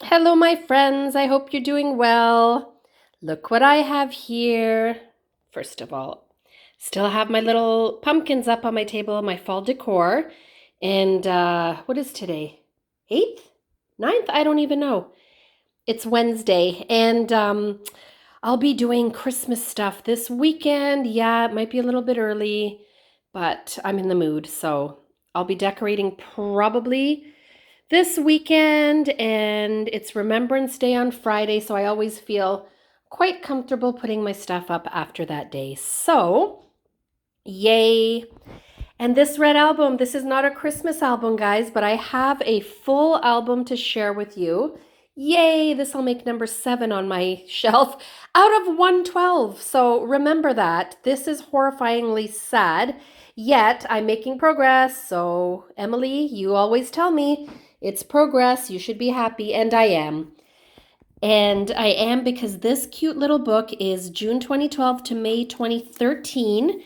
Hello, my friends. I hope you're doing well. Look what I have here. First of all, still have my little pumpkins up on my table, my fall decor. And what is today? 8th? 9th? I don't even know. It's Wednesday. And I'll be doing Christmas stuff this weekend. Yeah, it might be a little bit early, but I'm in the mood. So I'll be decorating probably this weekend, and it's Remembrance Day on Friday, so I always feel quite comfortable putting my stuff up after that day. So, yay. And this red album, this is not a Christmas album, guys, but I have a full album to share with you. Yay, this will make number 7 on my shelf out of 112. So remember that. This is horrifyingly sad, yet I'm making progress. So, Emily, you always tell me it's progress. You should be happy, and I am. And I am because this cute little book is June 2012 to May 2013.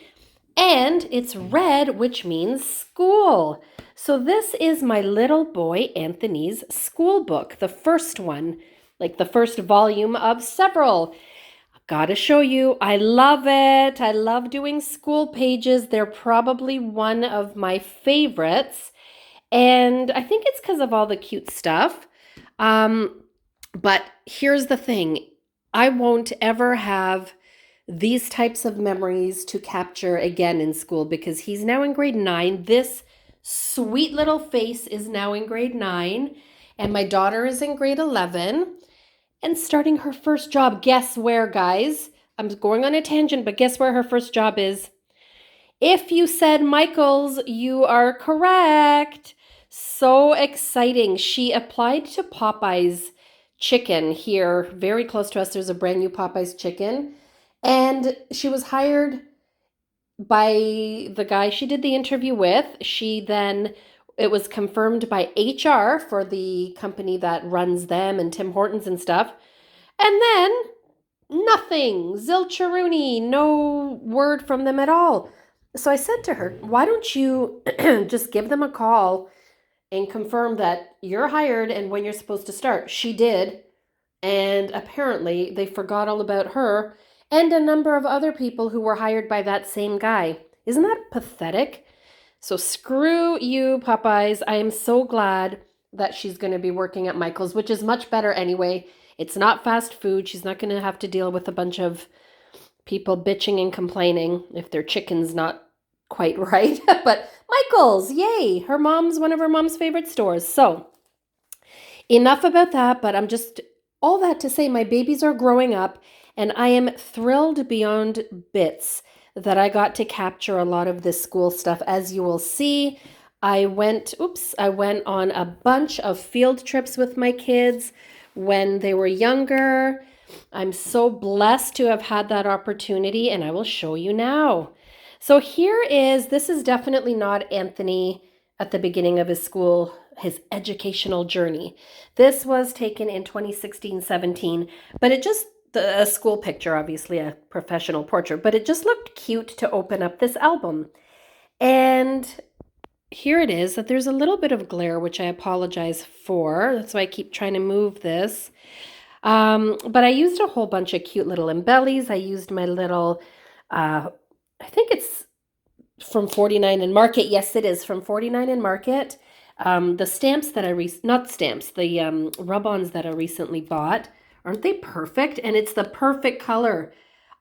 And it's red, which means school. So this is my little boy Anthony's school book, the first one, like the first volume of several. Gotta show you, I love it. I love doing school pages. They're probably one of my favorites. And I think it's because of all the cute stuff. But here's the thing. I won't ever have these types of memories to capture again in school because he's now in grade 9. This sweet little face is now in grade 9, and my daughter is in grade 11 and starting her first job. Guess where, guys? I'm going on a tangent, but guess where her first job is? If you said Michael's, you are correct. So exciting. She applied to Popeye's chicken here, very close to us. There's a brand new Popeye's chicken. And she was hired by the guy she did the interview with. It was confirmed by HR for the company that runs them and Tim Hortons and stuff. And then nothing, zilcheroonie, no word from them at all. So I said to her, why don't you just give them a call and confirm that you're hired and when you're supposed to start? She did. And apparently they forgot all about her and a number of other people who were hired by that same guy. Isn't that pathetic? So screw you, Popeyes. I am so glad that she's going to be working at Michael's, which is much better anyway. It's not fast food. She's not going to have to deal with a bunch of people bitching and complaining if their chicken's not quite right. But Michael's, yay! One of her mom's favorite stores. So enough about that, but all that to say, my babies are growing up, and I am thrilled beyond bits that I got to capture a lot of this school stuff. As you will see, I went on a bunch of field trips with my kids when they were younger. I'm so blessed to have had that opportunity, and I will show you now. So this is definitely not Anthony at the beginning of his educational journey. This was taken in 2016-17, but a school picture, obviously a professional portrait, but it just looked cute to open up this album. And here it is. That there's a little bit of glare, which I apologize for. That's why I keep trying to move this. But I used a whole bunch of cute little embellies. I used my little, I think it's from 49 and Market. Yes, it is from 49 and Market. The stamps that the rub-ons that I recently bought, aren't they perfect? And it's the perfect color.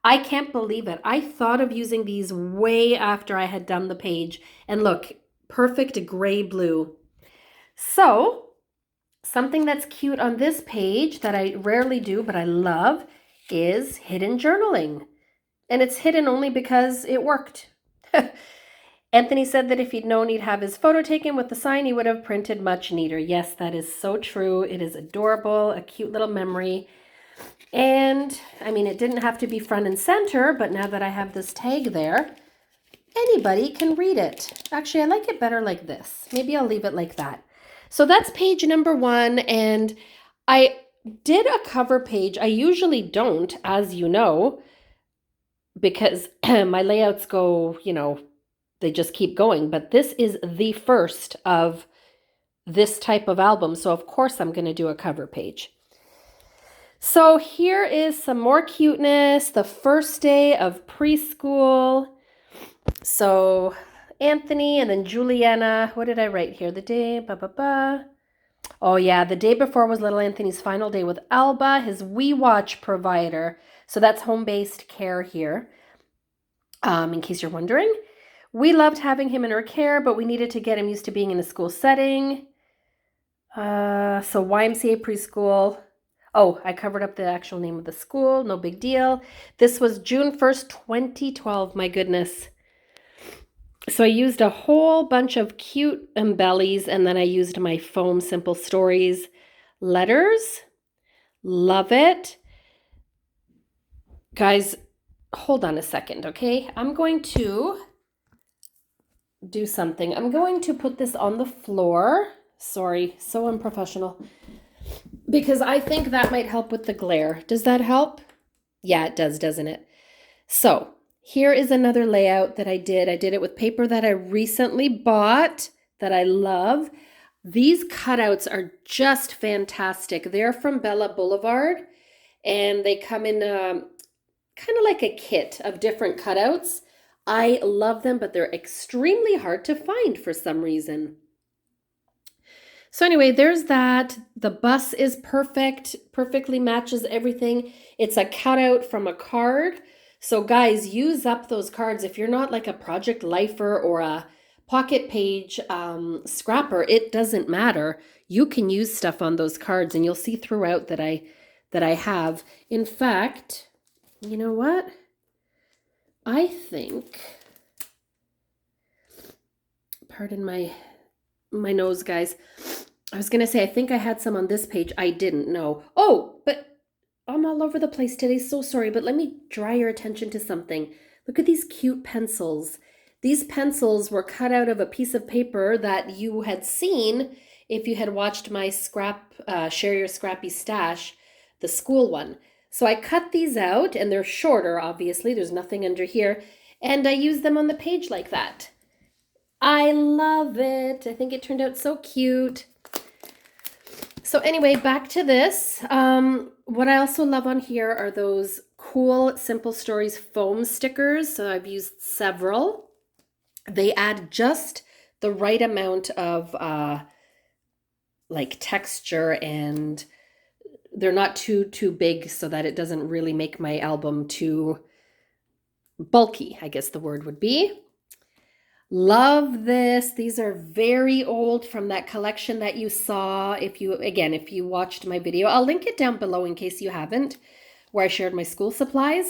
I can't believe it. I thought of using these way after I had done the page. And look, perfect gray blue. So, something that's cute on this page that I rarely do, but I love, is hidden journaling. And it's hidden only because it worked. Anthony said that if he'd known he'd have his photo taken with the sign, he would have printed much neater. Yes, that is so true. It is adorable, a cute little memory. And, I mean, it didn't have to be front and center, but now that I have this tag there, anybody can read it. Actually, I like it better like this. Maybe I'll leave it like that. So that's page number 1, and I did a cover page. I usually don't, as you know, because my layouts go, they just keep going. But this is the first of this type of album. So of course I'm going to do a cover page. So here is some more cuteness. The first day of preschool. So Anthony and then Juliana. What did I write here? The day, Oh yeah, the day before was little Anthony's final day with Alba, his WeWatch provider. So that's home-based care here, in case you're wondering. We loved having him in our care, but we needed to get him used to being in a school setting. So YMCA preschool. Oh, I covered up the actual name of the school. No big deal. This was June 1st, 2012. My goodness. So I used a whole bunch of cute embellies, and then I used my foam Simple Stories letters. Love it. Guys, hold on a second, okay? I'm going to do something. I'm going to put this on the floor. Sorry, so unprofessional. Because I think that might help with the glare. Does that help? Yeah, it does, doesn't it? So here is another layout that I did. I did it with paper that I recently bought that I love. These cutouts are just fantastic. They're from Bella Boulevard, and they come in kind of like a kit of different cutouts. I love them, but they're extremely hard to find for some reason. So anyway, there's that. The bus is perfect, perfectly matches everything. It's a cutout from a card. So guys, use up those cards. If you're not like a Project Lifer or a pocket page scrapper, it doesn't matter. You can use stuff on those cards, and you'll see throughout that I have. In fact, you know what? I think, pardon my nose, guys. I was going to say, I think I had some on this page. I didn't know. Oh, but I'm all over the place today. So sorry, but let me draw your attention to something. Look at these cute pencils. These pencils were cut out of a piece of paper that you had seen if you had watched my Share Your Scrappy Stash, the school one. So I cut these out, and they're shorter, obviously. There's nothing under here. And I used them on the page like that. I love it. I think it turned out so cute. So anyway, back to this. What I also love on here are those cool Simple Stories foam stickers. So I've used several. They add just the right amount of like texture, and they're not too big so that it doesn't really make my album too bulky, I guess the word would be. Love this. These are very old, from that collection that you saw. If you watched my video, I'll link it down below in case you haven't, where I shared my school scrappy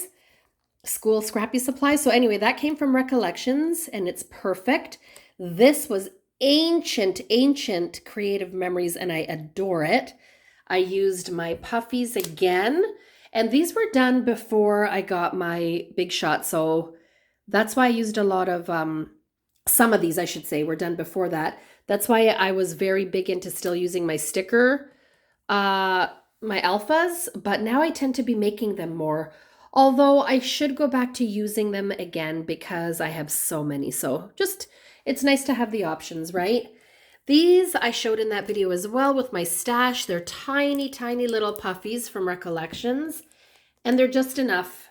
supplies. So anyway, that came from Recollections, and it's perfect. This was ancient Creative Memories, and I adore it. I used my puffies again, and these were done before I got my Big Shot. So that's why I used a lot of, some of these, I should say, were done before that. That's why I was very big into still using my sticker, my alphas, but now I tend to be making them more. Although I should go back to using them again because I have so many. So just, it's nice to have the options, right? These I showed in that video as well with my stash. They're tiny little puffies from Recollections, and they're just enough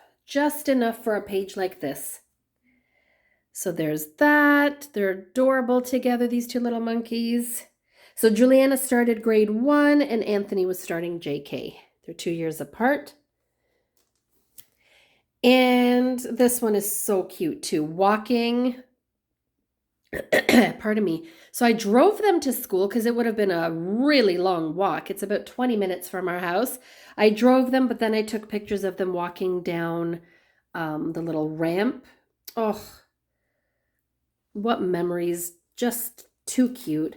for a page like this. So there's that. They're adorable together, these two little monkeys. So Juliana started grade 1 and Anthony was starting JK. They're 2 years apart. And this one is so cute too. Walking. Pardon me. So I drove them to school because it would have been a really long walk. It's about 20 minutes from our house. I drove them, but then I took pictures of them walking down the little ramp. Oh, what memories. Just too cute.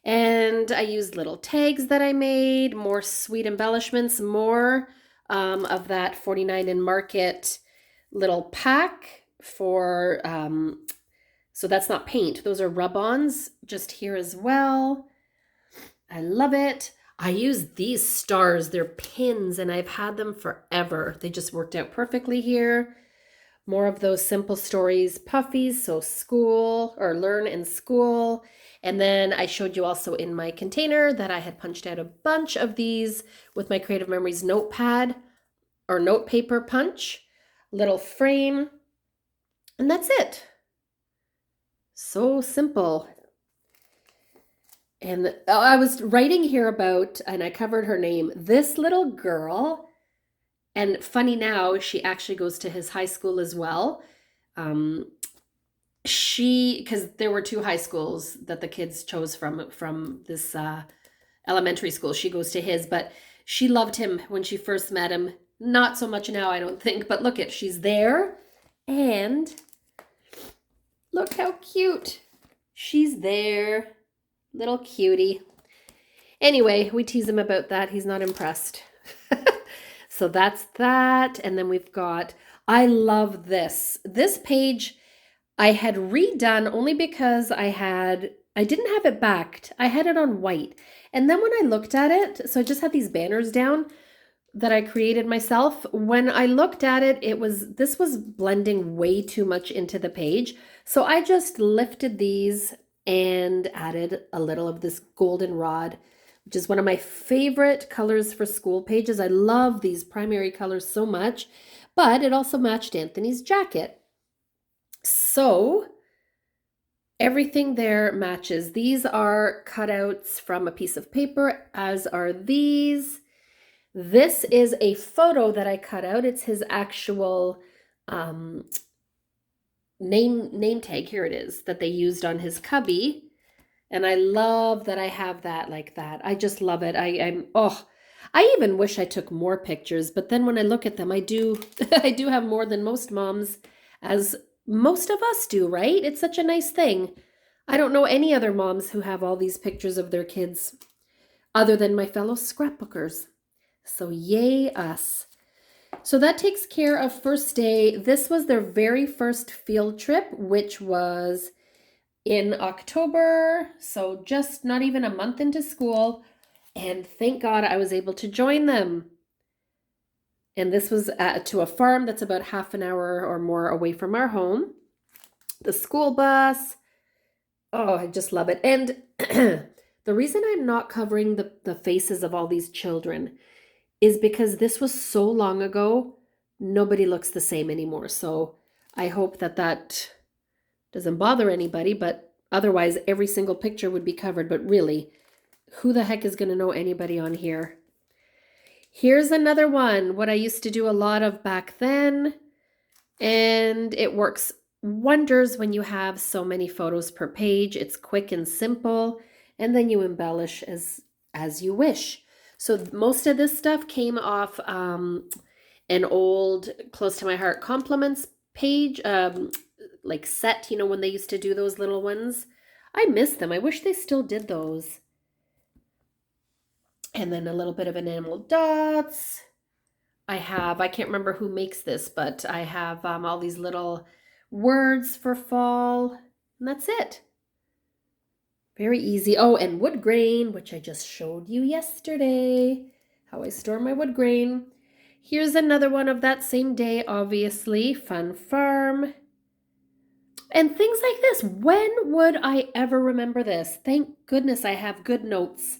And I used little tags that I made, more sweet embellishments, more of that 49 in Market little pack for, so that's not paint. Those are rub-ons just here as well. I love it. I use these stars. They're pins, and I've had them forever. They just worked out perfectly here. More of those simple stories, puffies, so school or learn in school. And then I showed you also in my container that I had punched out a bunch of these with my Creative Memories notepad or note paper punch, little frame, and that's it. So simple. And I was writing here about, and I covered her name, this little girl. And funny now, she actually goes to his high school as well. Um, because there were two high schools that the kids chose from this elementary school. She goes to his, but she loved him when she first met him. Not so much now, I don't think. But look she's there, and look how cute. She's there. Little cutie. Anyway, we tease him about that. He's not impressed. So that's that. And then we've got, I love this. This page I had redone only because I didn't have it backed. I had it on white. And then when I looked at it, so I just had these banners down that I created myself. When I looked at it, this was blending way too much into the page. So I just lifted these and added a little of this goldenrod, which is one of my favorite colors for school pages. I love these primary colors so much, but it also matched Anthony's jacket. So everything there matches. These are cutouts from a piece of paper, as are these. This is a photo that I cut out. It's his actual name tag. Here it is, that they used on his cubby. And I love that I have that like that. I just love it. I even wish I took more pictures, but then when I look at them, I do I do have more than most moms, as most of us do, right? It's such a nice thing. I don't know any other moms who have all these pictures of their kids other than my fellow scrapbookers. So yay us. So that takes care of first day. This was their very first field trip, which was in October. So just not even a month into school. And thank God I was able to join them. And this was to a farm that's about half an hour or more away from our home. The school bus. Oh, I just love it. And the reason I'm not covering the faces of all these children is because this was so long ago, nobody looks the same anymore. So I hope that doesn't bother anybody, but otherwise every single picture would be covered. But really, who the heck is going to know anybody on here? Here's another one, what I used to do a lot of back then, and it works wonders when you have so many photos per page. It's quick and simple, and then you embellish as you wish. So most of this stuff came off an old Close to My Heart compliments page, like set, when they used to do those little ones. I miss them. I wish they still did those. And then a little bit of enamel dots. I can't remember who makes this, but I have all these little words for fall, and that's it. Very easy. Oh, and wood grain, which I just showed you yesterday, how I store my wood grain. Here's another one of that same day, obviously, Fun Farm. And things like this. When would I ever remember this? Thank goodness I have good notes.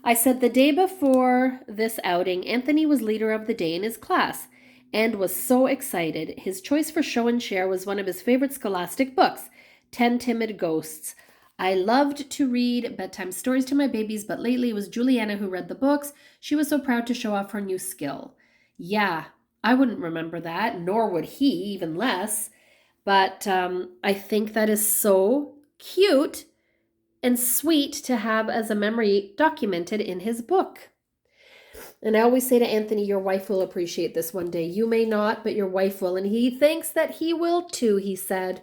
I said the day before this outing, Anthony was leader of the day in his class and was so excited. His choice for show and share was one of his favorite scholastic books, 10 Timid Ghosts. I loved to read bedtime stories to my babies, but lately it was Juliana who read the books. She was so proud to show off her new skill. Yeah, I wouldn't remember that, nor would he, even less. But I think that is so cute and sweet to have as a memory documented in his book. And I always say to Anthony, your wife will appreciate this one day. You may not, but your wife will. And he thinks that he will too, he said.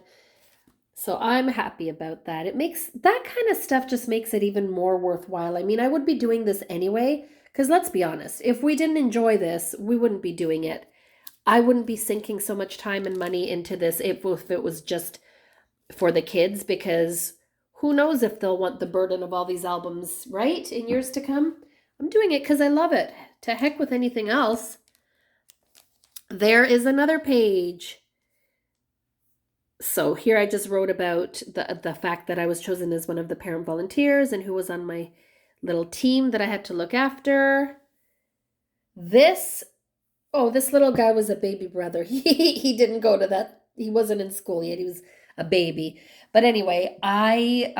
So I'm happy about that. It makes that kind of stuff just makes it even more worthwhile. I mean, I would be doing this anyway, because let's be honest, if we didn't enjoy this, we wouldn't be doing it. I wouldn't be sinking so much time and money into this if it was just for the kids, because who knows if they'll want the burden of all these albums, right, in years to come. I'm doing it because I love it. To heck with anything else. There is another page. So here I just wrote about the fact that I was chosen as one of the parent volunteers and who was on my little team that I had to look after. This, oh, this little guy was a baby brother. He didn't go to that. He wasn't in school yet. He was a baby. But anyway, I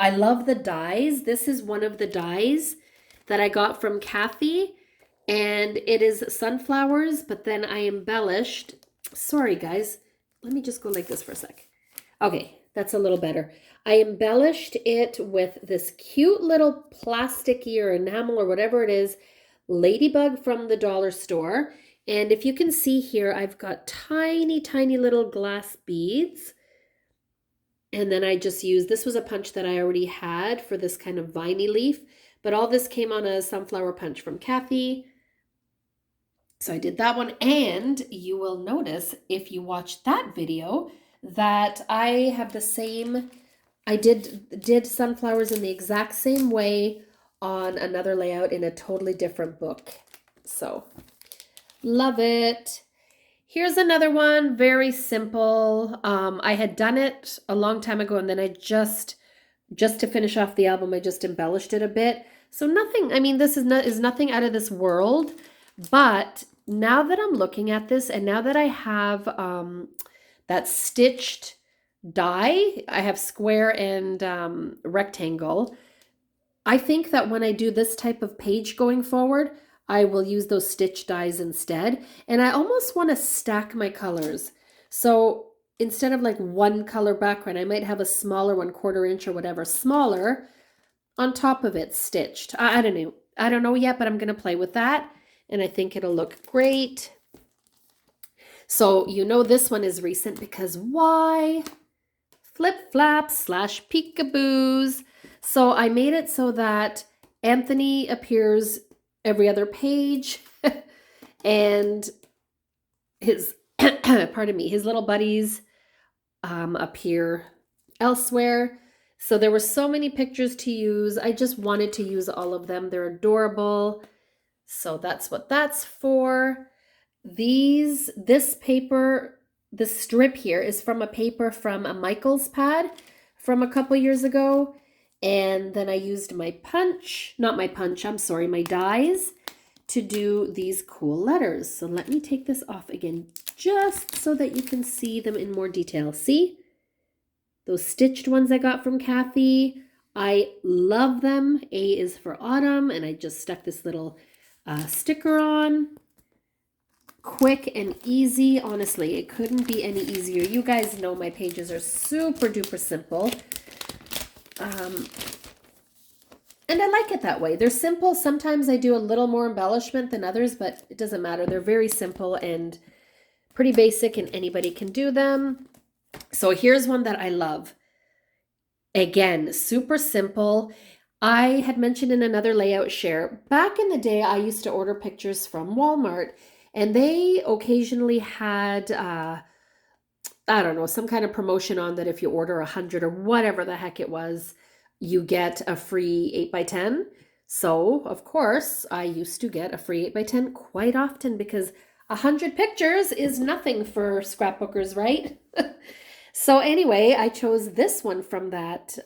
love the dies. This is one of the dies that I got from Kathy, and it is sunflowers, but then I embellished. Sorry, guys. Let me just go like this for a sec. Okay, that's a little better. I embellished it with this cute little plasticky or enamel or whatever it is, ladybug from the dollar store. And if you can see here, I've got tiny, tiny little glass beads. And then I just used, this was a punch that I already had for this kind of viney leaf, but all this came on a sunflower punch from Kathy. So I did that one, and you will notice if you watch that video that I have the same, I did sunflowers in the exact same way on another layout in a totally different book. So love it. Here's another one, very simple. I had done it a long time ago, and then I just to finish off the album, I just embellished it a bit. So nothing, I mean, this is nothing out of this world, but now that I'm looking at this and now that I have that stitched die, I have square and rectangle, I think that when I do this type of page going forward, I will use those stitch dies instead. And I almost want to stack my colors. So instead of like one color background, I might have a smaller 1/4 inch or whatever, smaller on top of it stitched. I don't know. I don't know yet, but I'm going to play with that. And I think it'll look great. So you know this one is recent because why? Flip flaps / peekaboos. So I made it so that Anthony appears every other page and his, pardon me, his little buddies appear elsewhere. So there were so many pictures to use. I just wanted to use all of them. They're adorable. So that's what that's for. This paper, the strip here is from a paper from a Michaels pad from a couple years ago. And then I used my my dies to do these cool letters. So let me take this off again, just so that you can see them in more detail. See? Those stitched ones I got from Kathy. I love them. A is for autumn, and I just stuck this little sticker on. Quick and easy. Honestly, it couldn't be any easier. You guys know my pages are super duper simple. And I like it that way. They're simple. Sometimes I do a little more embellishment than others, but it doesn't matter. They're very simple and pretty basic, and anybody can do them. So here's one that I love. Again, super simple. I had mentioned in another layout share, back in the day, I used to order pictures from Walmart, and they occasionally had, I don't know, some kind of promotion on that if you order 100 or whatever the heck it was, you get a free 8x10. So, of course, I used to get a free 8x10 quite often because 100 pictures is nothing for scrapbookers, right? So anyway, I chose this one from that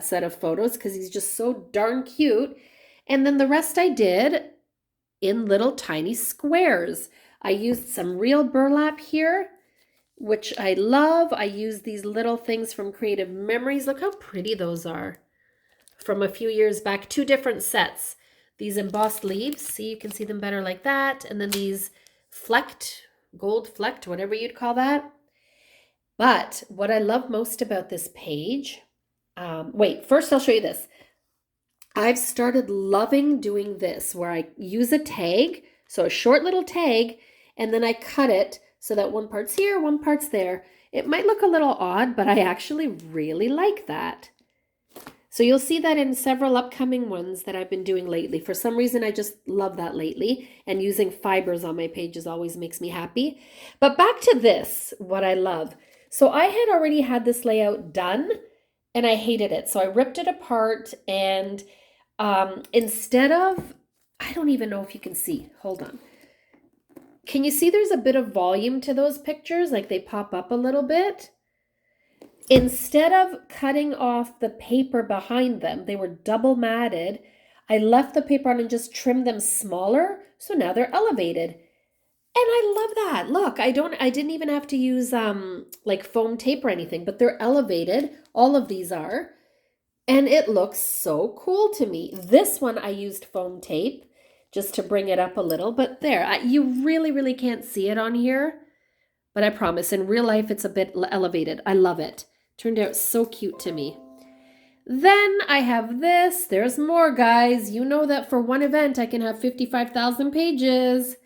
set of photos because he's just so darn cute. And then the rest I did in little tiny squares. I used some real burlap here, which I love. I used these little things from Creative Memories. Look how pretty those are. From a few years back, 2 different sets. These embossed leaves, see, you can see them better like that. And then these gold flecked, whatever you'd call that. But what I love most about this page, first I'll show you this. I've started loving doing this where I use a tag, so a short little tag, and then I cut it so that one part's here, one part's there. It might look a little odd, but I actually really like that. So you'll see that in several upcoming ones that I've been doing lately. For some reason, I just love that lately, and using fibers on my pages always makes me happy. But back to this, what I love. So I had already had this layout done, and I hated it. So I ripped it apart, and instead of, I don't even know if you can see, hold on. Can you see there's a bit of volume to those pictures? Like they pop up a little bit. Instead of cutting off the paper behind them, they were double matted. I left the paper on and just trimmed them smaller, so now they're elevated. And I love that. Look, I didn't even have to use like foam tape or anything, but they're elevated. All of these are. And it looks so cool to me. This one I used foam tape just to bring it up a little, but there, you really, really can't see it on here. But I promise, in real life, it's a bit elevated. I love it. Turned out so cute to me. Then I have this. There's more, guys. You know that for one event, I can have 55,000 pages.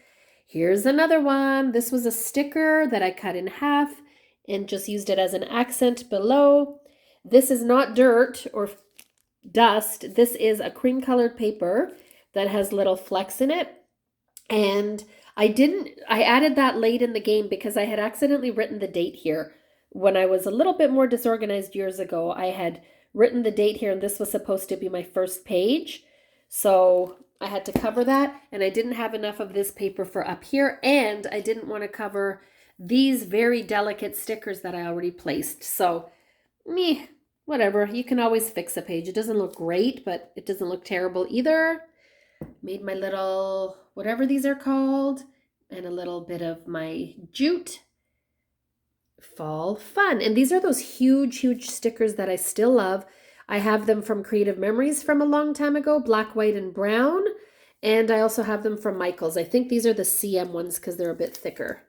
Here's another one. This was a sticker that I cut in half and just used it as an accent below. This is not dirt or dust. This is a cream colored paper that has little flecks in it. And I added that late in the game because I had accidentally written the date here. When I was a little bit more disorganized years ago, I had written the date here and this was supposed to be my first page. So I had to cover that, and I didn't have enough of this paper for up here, and I didn't want to cover these very delicate stickers that I already placed. So, whatever. You can always fix a page. It doesn't look great, but it doesn't look terrible either. Made my little, whatever these are called, and a little bit of my jute. Fall fun. And these are those huge, huge stickers that I still love. I have them from Creative Memories from a long time ago, black, white, and brown. And I also have them from Michaels. I think these are the CM ones because they're a bit thicker.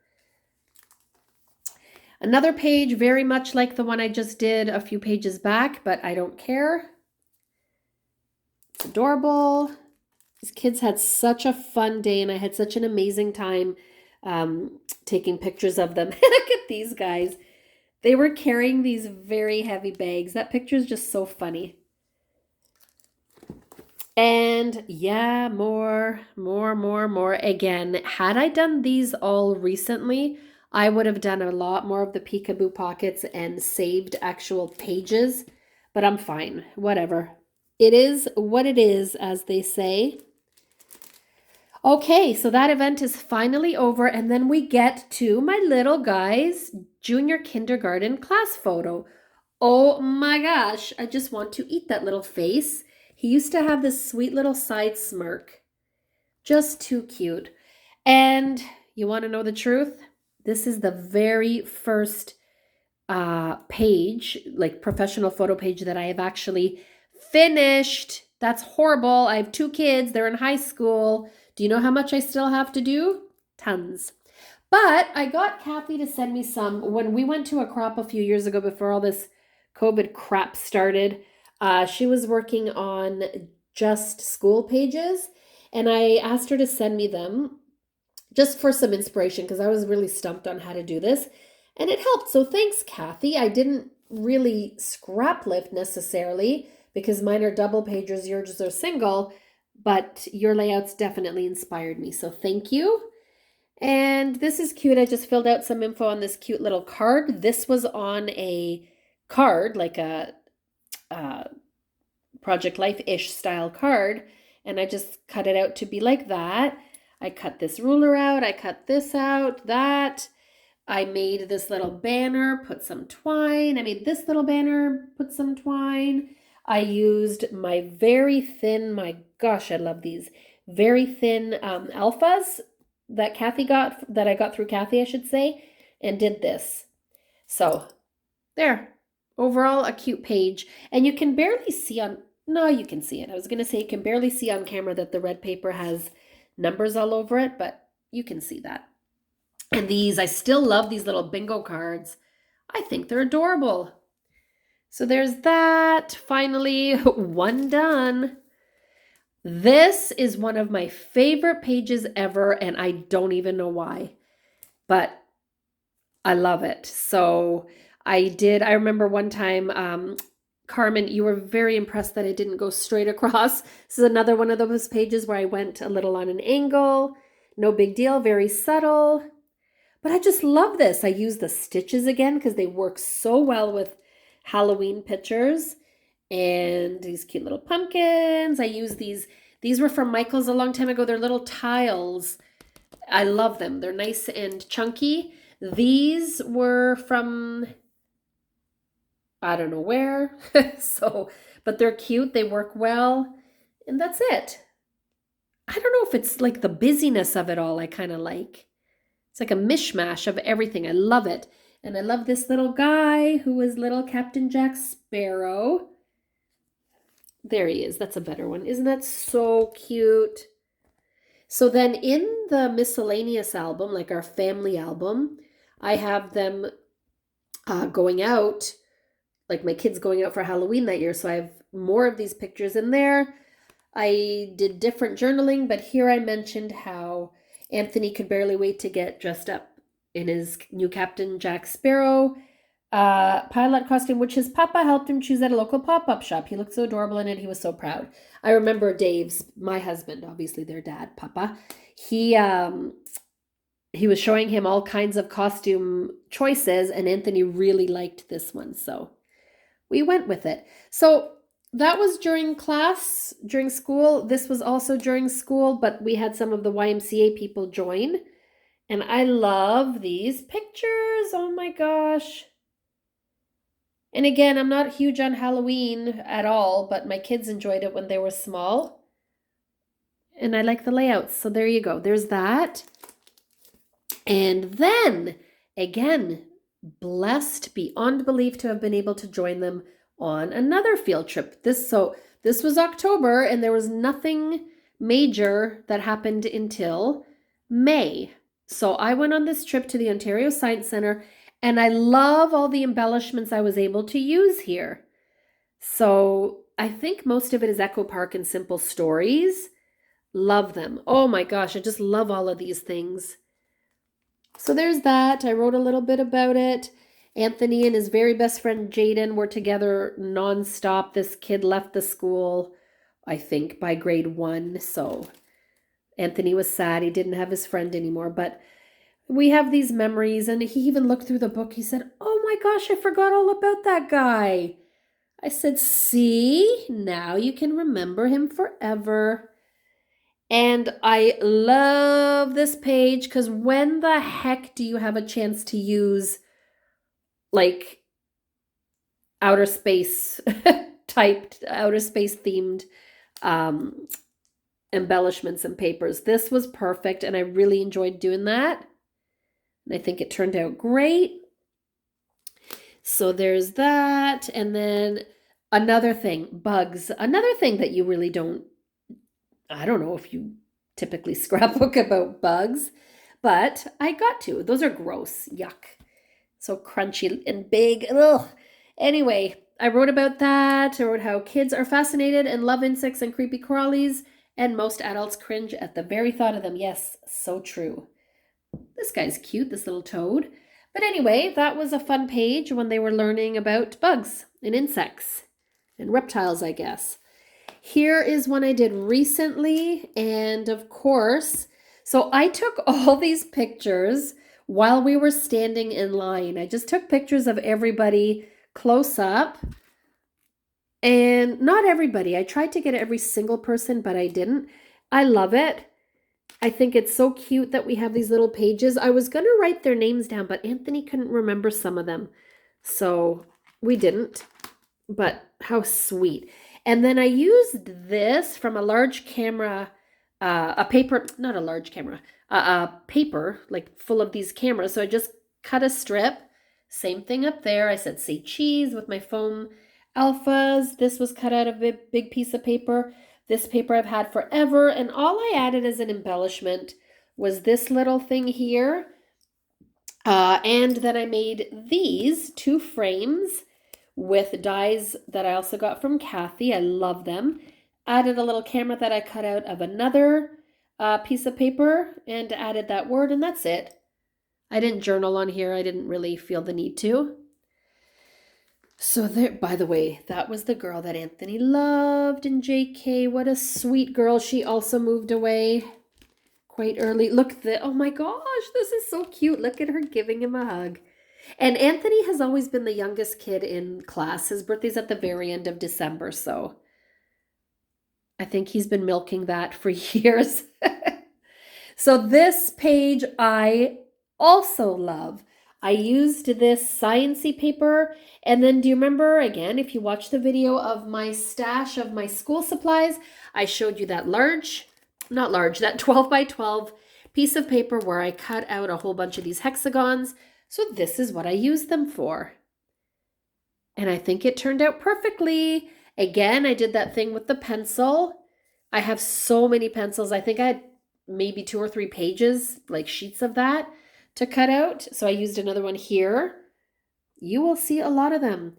Another page very much like the one I just did a few pages back, but I don't care. It's adorable. These kids had such a fun day and I had such an amazing time taking pictures of them. Look at these guys. They were carrying these very heavy bags. That picture is just so funny. And yeah, more. Again, had I done these all recently, I would have done a lot more of the peekaboo pockets and saved actual pages, but I'm fine. Whatever. It is what it is, as they say. Okay, so that event is finally over, and then we get to my little guy's junior kindergarten class photo. Oh my gosh, I just want to eat that little face. He used to have this sweet little side smirk. Just too cute. And you want to know the truth? This is the very first page, like professional photo page that I have actually finished. That's horrible. I have 2 kids. They're in high school. Do you know how much I still have to do? Tons. But I got Kathy to send me some. When we went to a crop a few years ago before all this COVID crap started, she was working on just school pages, and I asked her to send me them just for some inspiration because I was really stumped on how to do this, and it helped. So thanks, Kathy. I didn't really scrap lift necessarily because mine are double pages, yours are single, but your layouts definitely inspired me. So thank you. And this is cute. I just filled out some info on this cute little card. This was on a card, like a Project Life-ish style card, and I just cut it out to be like that. I cut this ruler out, I cut this out, that. I made this little banner, put some twine. I made this little banner, put some twine. I used my very thin, my gosh, I love these, very thin alphas that I got through Kathy, I should say, and did this. So there, overall a cute page. And you can barely see no, you can see it. I was going to say you can barely see on camera that the red paper has numbers all over it, but you can see that. And these, I still love these little bingo cards. I think they're adorable. So there's that. Finally, one done. This is one of my favorite pages ever, and I don't even know why, but I love it. So I remember one time, Carmen, you were very impressed that I didn't go straight across. This is another one of those pages where I went a little on an angle. No big deal, very subtle. But I just love this. I use the stitches again because they work so well with Halloween pictures. And these cute little pumpkins. I use these. These were from Michaels a long time ago. They're little tiles. I love them. They're nice and chunky. These were from I don't know where. So, but they're cute. They work well. And that's it. I don't know if it's like the busyness of it all I kind of like. It's like a mishmash of everything. I love it. And I love this little guy who is little Captain Jack Sparrow. There he is. That's a better one. Isn't that so cute? So then in the miscellaneous album, like our family album, I have them going out, like my kids going out for Halloween that year. So I have more of these pictures in there. I did different journaling, but here I mentioned how Anthony could barely wait to get dressed up in his new Captain Jack Sparrow pilot costume, which his papa helped him choose at a local pop-up shop. He looked so adorable in it. He was so proud. I remember Dave's, my husband, obviously their dad, papa. He was showing him all kinds of costume choices, and Anthony really liked this one, so we went with it. So that was during class, during school. This was also during school, but we had some of the YMCA people join. And I love these pictures. Oh my gosh. And again, I'm not huge on Halloween at all, but my kids enjoyed it when they were small. And I like the layouts. So there you go. There's that. And then, again, blessed beyond belief to have been able to join them on another field trip. This was October, and there was nothing major that happened until May. So I went on this trip to the Ontario Science Centre, and I love all the embellishments I was able to use here. So I think most of it is Echo Park and Simple Stories. Love them. Oh my gosh, I just love all of these things. So there's that. I wrote a little bit about it. Anthony and his very best friend Jaden were together nonstop. This kid left the school, I think, by grade 1. So Anthony was sad. He didn't have his friend anymore. But we have these memories. And he even looked through the book. He said, "Oh my gosh, I forgot all about that guy." I said, "See, now you can remember him forever." And I love this page because when the heck do you have a chance to use like outer space typed, outer space themed embellishments and papers? This was perfect, and I really enjoyed doing that. And I think it turned out great. So there's that. And then another thing, bugs. Another thing that you really don't, I don't know if you typically scrapbook about bugs, but I got to. Those are gross. Yuck. So crunchy and big. Ugh. Anyway, I wrote about that. I wrote how kids are fascinated and love insects and creepy crawlies, and most adults cringe at the very thought of them. Yes, so true. This guy's cute, this little toad. But anyway, that was a fun page when they were learning about bugs and insects and reptiles, I guess. Here is one I did recently, and of course, so I took all these pictures while we were standing in line. I just took pictures of everybody close up, and not everybody. I tried to get every single person, but I didn't. I love it. I think it's so cute that we have these little pages. I was going to write their names down, but Anthony couldn't remember some of them, so we didn't. But how sweet. And then I used this from a large camera, a paper, not a large camera, a paper, like full of these cameras. So I just cut a strip. Same thing up there. I said, "Say cheese" with my foam alphas. This was cut out of a big piece of paper. This paper I've had forever. And all I added as an embellishment was this little thing here. And then I made these 2 frames with dies that I also got from Kathy. I love them. Added a little camera that I cut out of another piece of paper and added that word, and that's it. I didn't journal on here. I didn't really feel the need to. So there, by the way, that was the girl that Anthony loved in JK. What a sweet girl. She also moved away quite early. Look, oh my gosh, this is so cute. Look at her giving him a hug. And Anthony has always been the youngest kid in class. His birthday's at the very end of December, so I think he's been milking that for years. So this page I also love. I used this sciencey paper, and then do you remember, again, if you watch the video of my stash of my school supplies, I showed you that that 12 by 12 piece of paper where I cut out a whole bunch of these hexagons. So this is what I used them for. And I think it turned out perfectly. Again, I did that thing with the pencil. I have so many pencils. I think I had maybe 2 or 3 pages, like sheets of that to cut out. So I used another one here. You will see a lot of them.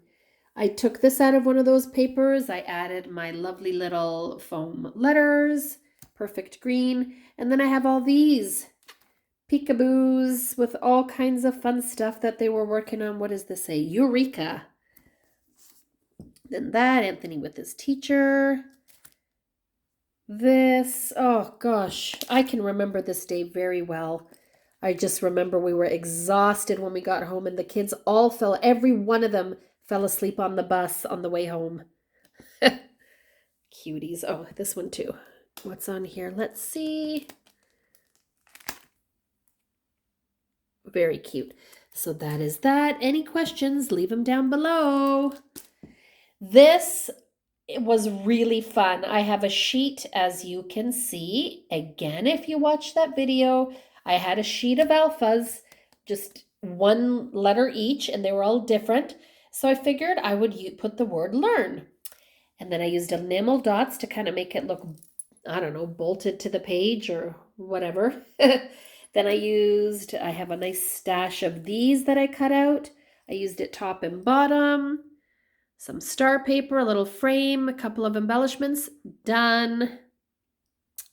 I took this out of one of those papers. I added my lovely little foam letters, perfect green. And then I have all these peekaboos with all kinds of fun stuff that they were working on. What does this say? Eureka. Then that, Anthony with his teacher. This, oh gosh, I can remember this day very well. I just remember we were exhausted when we got home and the kids every one of them fell asleep on the bus on the way home. Cuties. Oh, this one too. What's on here? Let's see. Very cute. So that is that. Any questions? Leave them down below. This was really fun. I have a sheet, as you can see. Again, if you watch that video, I had a sheet of alphas, just one letter each, and they were all different. So I figured I would put the word learn. And then I used enamel dots to kind of make it look, I don't know, bolted to the page or whatever. Then I have a nice stash of these that I cut out. I used it top and bottom. Some star paper, a little frame, a couple of embellishments. Done.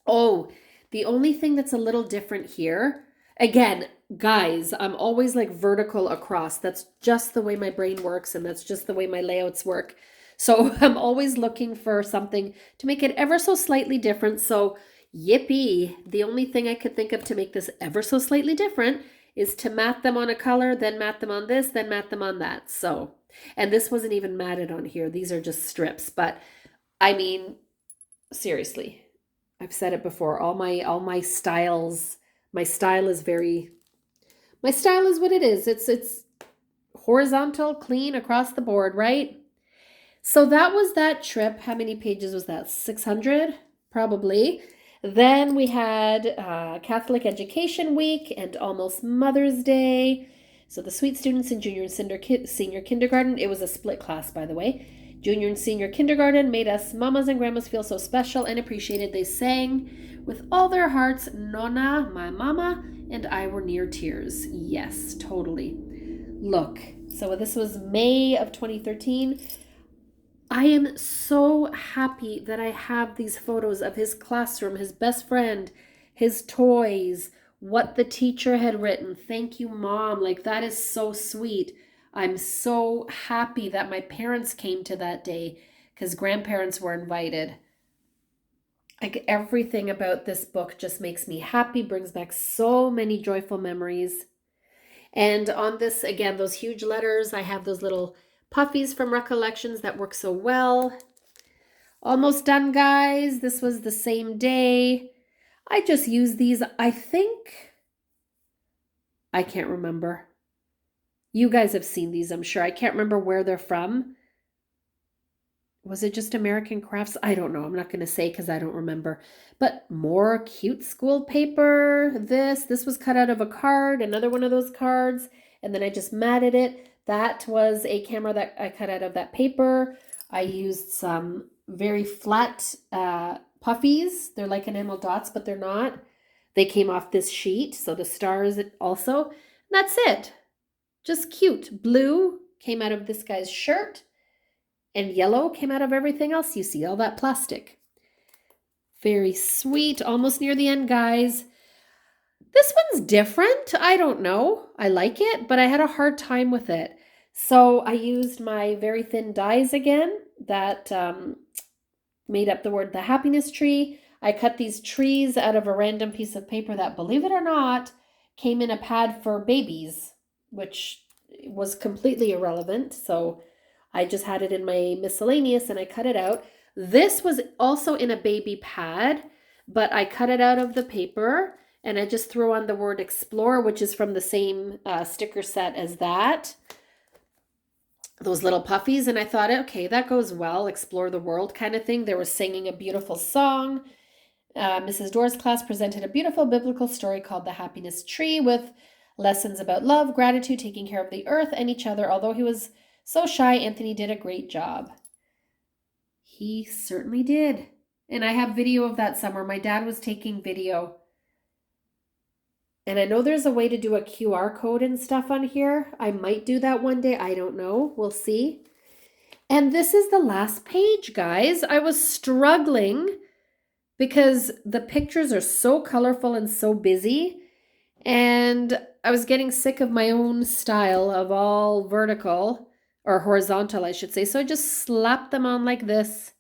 Oh, the only thing that's a little different here, again, guys, I'm always like vertical across. That's just the way my brain works, and that's just the way my layouts work. So I'm always looking for something to make it ever so slightly different. So yippee, the only thing I could think of to make this ever so slightly different is to mat them on a color, then mat them on this, then mat them on that. So, and this wasn't even matted on here. These are just strips. But I mean, seriously, I've said it before. All my styles, my style is what it is. It's horizontal, clean across the board, right? So that was that trip. How many pages was that? 600, probably. Then we had Catholic Education Week and almost Mother's Day. So the sweet students in junior and senior kindergarten, it was a split class, by the way. Junior and senior kindergarten made us mamas and grandmas feel so special and appreciated. They sang with all their hearts, Nona, my mama, and I were near tears. Yes, totally. Look, so this was May of 2013. I am so happy that I have these photos of his classroom, his best friend, his toys, what the teacher had written. Thank you, Mom. Like, that is so sweet. I'm so happy that my parents came to that day because grandparents were invited. Like, everything about this book just makes me happy, brings back so many joyful memories. And on this, again, those huge letters, I have those little puffies from Recollections that work so well. Almost done, guys. This was the same day. I just used these, I think. I can't remember. You guys have seen these, I'm sure. I can't remember where they're from. Was it just American Crafts? I don't know. I'm not going to say because I don't remember. But more cute school paper. This was cut out of a card, another one of those cards. And then I just matted it. That was a camera that I cut out of that paper. I used some very flat puffies. They're like enamel dots, but they're not. They came off this sheet, so the stars also. That's it. Just cute. Blue came out of this guy's shirt, and yellow came out of everything else you see, all that plastic. Very sweet. Almost near the end, guys. This one's different. I don't know. I like it, but I had a hard time with it. So I used my very thin dies again that made up the happiness tree. I cut these trees out of a random piece of paper that, believe it or not, came in a pad for babies, which was completely irrelevant. So I just had it in my miscellaneous and I cut it out. This was also in a baby pad, but I cut it out of the paper And I just threw on the word explore, which is from the same sticker set as that. Those little puffies. And I thought, okay, that goes well. Explore the world kind of thing. They were singing a beautiful song. Mrs. Door's class presented a beautiful biblical story called The Happiness Tree with lessons about love, gratitude, taking care of the earth and each other. Although he was so shy, Anthony did a great job. He certainly did. And I have video of that somewhere. My dad was taking video. And I know there's a way to do a QR code and stuff on here. I might do that one day. I don't know. We'll see. And this is the last page, guys. I was struggling because the pictures are so colorful and so busy. And I was getting sick of my own style of all vertical or horizontal, I should say. So I just slapped them on like this.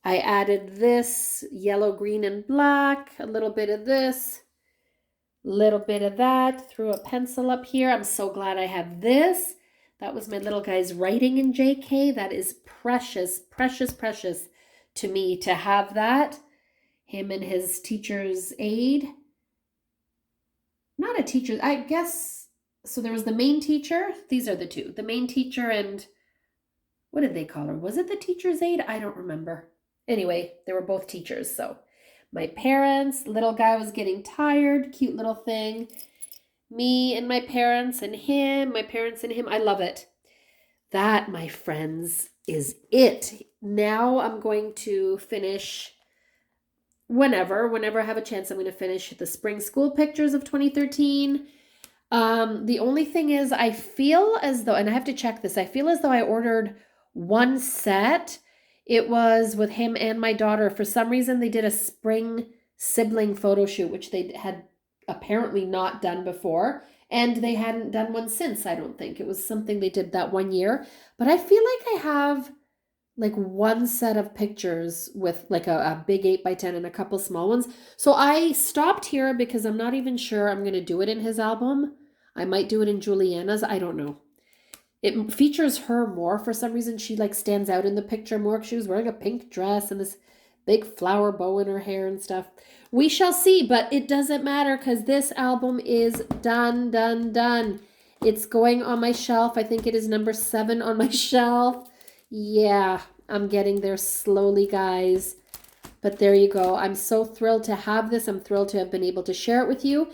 I added this yellow, green, and black, a little bit of this, little bit of that, threw a pencil up here. I'm so glad I have this. That was my little guy's writing in JK. That is precious, precious, precious to me to have that. Him and his teacher's aide. Not a teacher, I guess. So there was the main teacher. These are the two. The main teacher and what did they call her? Was it the teacher's aide? I don't remember. Anyway, they were both teachers. So my parents, little guy was getting tired, cute little thing. Me and my parents and him, my parents and him. I love it. That, my friends, is it. Now I'm going to finish whenever I have a chance, I'm going to finish the spring school pictures of 2013. The only thing is I feel as though, and I have to check this, I feel as though I ordered one set. It was with him and my daughter. For some reason, they did a spring sibling photo shoot, which they had apparently not done before. And they hadn't done one since, I don't think. It was something they did that one year. But I feel like I have like one set of pictures with like a big 8x10 and a couple small ones. So I stopped here because I'm not even sure I'm going to do it in his album. I might do it in Juliana's. I don't know. It features her more for some reason. She like stands out in the picture more. She was wearing a pink dress and this big flower bow in her hair and stuff. We shall see, but it doesn't matter because this album is done, done, done. It's going on my shelf. I think it is number 7 on my shelf. Yeah, I'm getting there slowly, guys. But there you go. I'm so thrilled to have this. I'm thrilled to have been able to share it with you.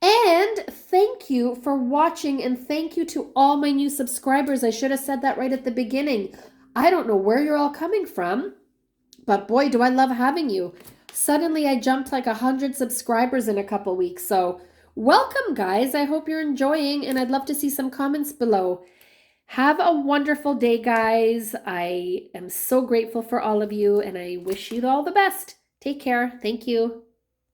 And thank you for watching, and thank you to all my new subscribers. I should have said that right at the beginning. I don't know where you're all coming from, but boy, do I love having you. Suddenly, I jumped like 100 subscribers in a couple weeks. So welcome, guys. I hope you're enjoying, and I'd love to see some comments below. Have a wonderful day, guys. I am so grateful for all of you, and I wish you all the best. Take care. Thank you.